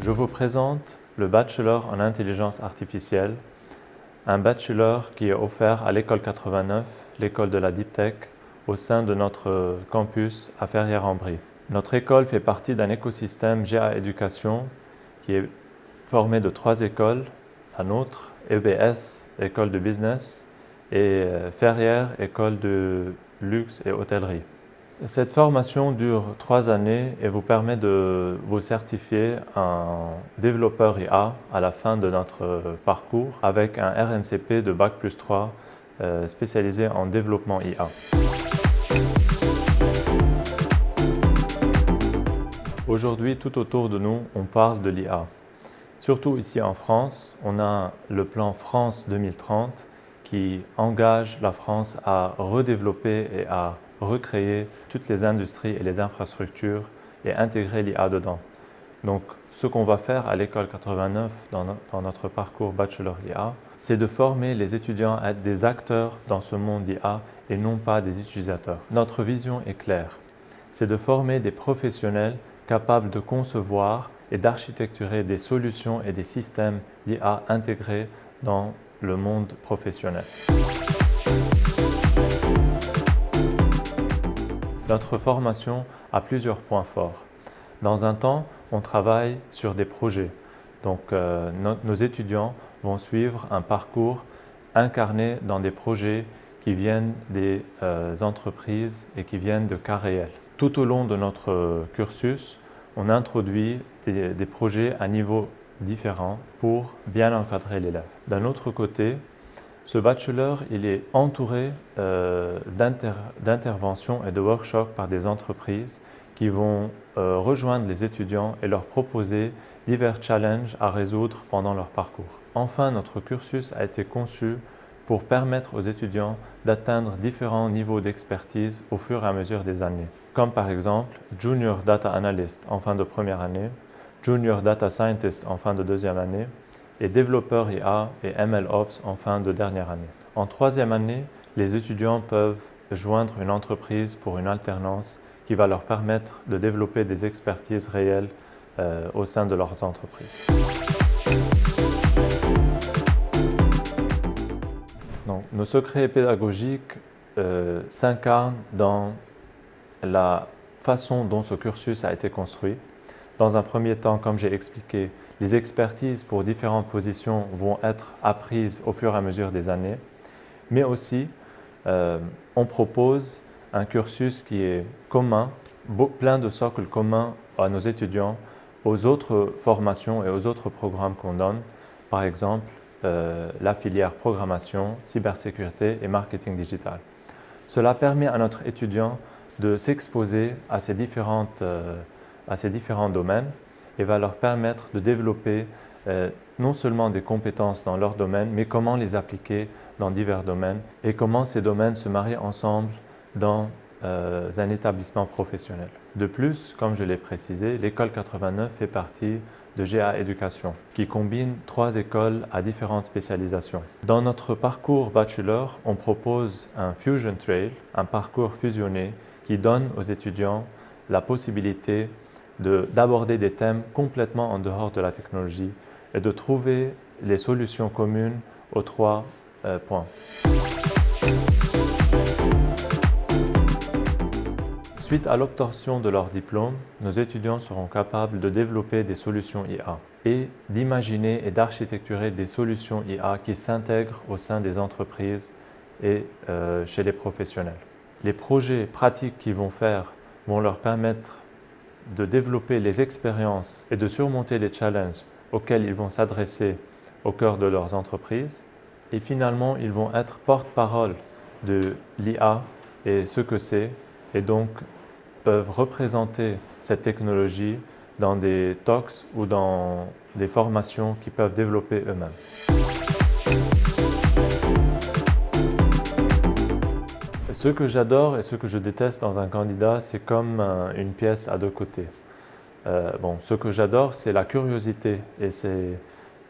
Je vous présente le Bachelor en intelligence artificielle, un bachelor qui est offert à l'école 89, l'école de la Deep Tech, au sein de notre campus à Ferrières-en-Brie. Notre école fait partie d'un écosystème GA Éducation qui est formé de 3 écoles, la nôtre, EBS, école de business, et Ferrières, école de luxe et hôtellerie. Cette formation dure 3 années et vous permet de vous certifier en développeur IA à la fin de notre parcours avec un RNCP de Bac+3 spécialisé en développement IA. Aujourd'hui, tout autour de nous, on parle de l'IA. Surtout ici en France, on a le plan France 2030 qui engage la France à redévelopper et à recréer toutes les industries et les infrastructures et intégrer l'IA dedans. Donc, ce qu'on va faire à l'école 89 dans notre parcours Bachelor IA, c'est de former les étudiants à être des acteurs dans ce monde IA et non pas des utilisateurs. Notre vision est claire, c'est de former des professionnels capables de concevoir et d'architecturer des solutions et des systèmes d'IA intégrés dans le monde professionnel. Notre formation a plusieurs points forts. Dans un temps, on travaille sur des projets. Donc, nos étudiants vont suivre un parcours incarné dans des projets qui viennent des entreprises et qui viennent de cas réels. Tout au long de notre cursus, on introduit des projets à niveau différents pour bien encadrer l'élève. D'un autre côté, ce bachelor il est entouré d'interventions et de workshops par des entreprises qui vont rejoindre les étudiants et leur proposer divers challenges à résoudre pendant leur parcours. Enfin, notre cursus a été conçu pour permettre aux étudiants d'atteindre différents niveaux d'expertise au fur et à mesure des années, comme par exemple Junior Data Analyst en fin de première année, Junior Data Scientist en fin de deuxième année et développeur IA et MLOps en fin de dernière année. En troisième année, les étudiants peuvent joindre une entreprise pour une alternance qui va leur permettre de développer des expertises réelles au sein de leurs entreprises. Donc, nos secrets pédagogiques s'incarnent dans la façon dont ce cursus a été construit. Dans un premier temps, comme j'ai expliqué, les expertises pour différentes positions vont être apprises au fur et à mesure des années, mais aussi on propose un cursus qui est commun, plein de socles communs à nos étudiants, aux autres formations et aux autres programmes qu'on donne, par exemple la filière programmation, cybersécurité et marketing digital. Cela permet à notre étudiant de s'exposer à ces différents domaines et va leur permettre de développer non seulement des compétences dans leur domaine, mais comment les appliquer dans divers domaines et comment ces domaines se marient ensemble dans un établissement professionnel. De plus, comme je l'ai précisé, l'école 89 fait partie de GA Éducation, qui combine 3 écoles à différentes spécialisations. Dans notre parcours bachelor, on propose un Fusion Trail, un parcours fusionné qui donne aux étudiants la possibilité d'aborder des thèmes complètement en dehors de la technologie et de trouver les solutions communes aux 3 points. Suite à l'obtention de leur diplôme, nos étudiants seront capables de développer des solutions IA et d'imaginer et d'architecturer des solutions IA qui s'intègrent au sein des entreprises et chez les professionnels. Les projets pratiques qu'ils vont faire vont leur permettre de développer les expériences et de surmonter les challenges auxquels ils vont s'adresser au cœur de leurs entreprises. Et finalement, ils vont être porte-parole de l'IA et ce que c'est, et donc peuvent représenter cette technologie dans des talks ou dans des formations qu'ils peuvent développer eux-mêmes. Ce que j'adore et ce que je déteste dans un candidat, c'est comme une pièce à 2 côtés. Ce que j'adore, c'est la curiosité et c'est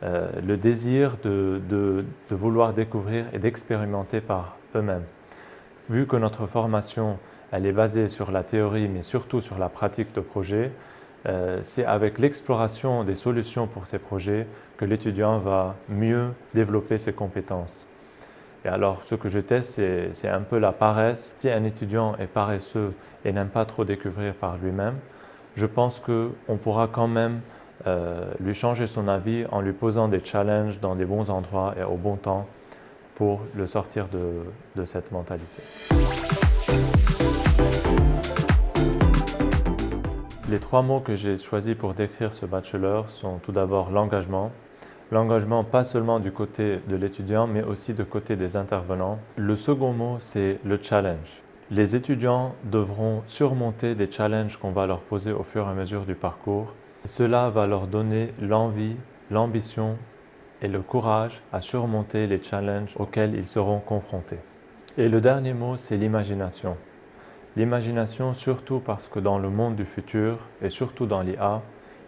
le désir de vouloir découvrir et d'expérimenter par eux-mêmes. Vu que notre formation elle est basée sur la théorie, mais surtout sur la pratique de projet, C'est avec l'exploration des solutions pour ces projets que l'étudiant va mieux développer ses compétences. Et alors, ce que je teste, c'est un peu la paresse. Si un étudiant est paresseux et n'aime pas trop découvrir par lui-même, je pense qu'on pourra quand même lui changer son avis en lui posant des challenges dans des bons endroits et au bon temps pour le sortir de cette mentalité. Les 3 mots que j'ai choisis pour décrire ce bachelor sont tout d'abord l'engagement. L'engagement pas seulement du côté de l'étudiant, mais aussi du côté des intervenants. Le second mot, c'est le challenge. Les étudiants devront surmonter des challenges qu'on va leur poser au fur et à mesure du parcours. Et cela va leur donner l'envie, l'ambition et le courage à surmonter les challenges auxquels ils seront confrontés. Et le dernier mot, c'est l'imagination. L'imagination, surtout parce que dans le monde du futur, et surtout dans l'IA,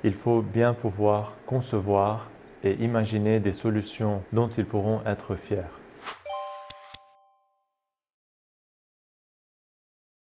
il faut bien pouvoir concevoir et imaginer des solutions dont ils pourront être fiers.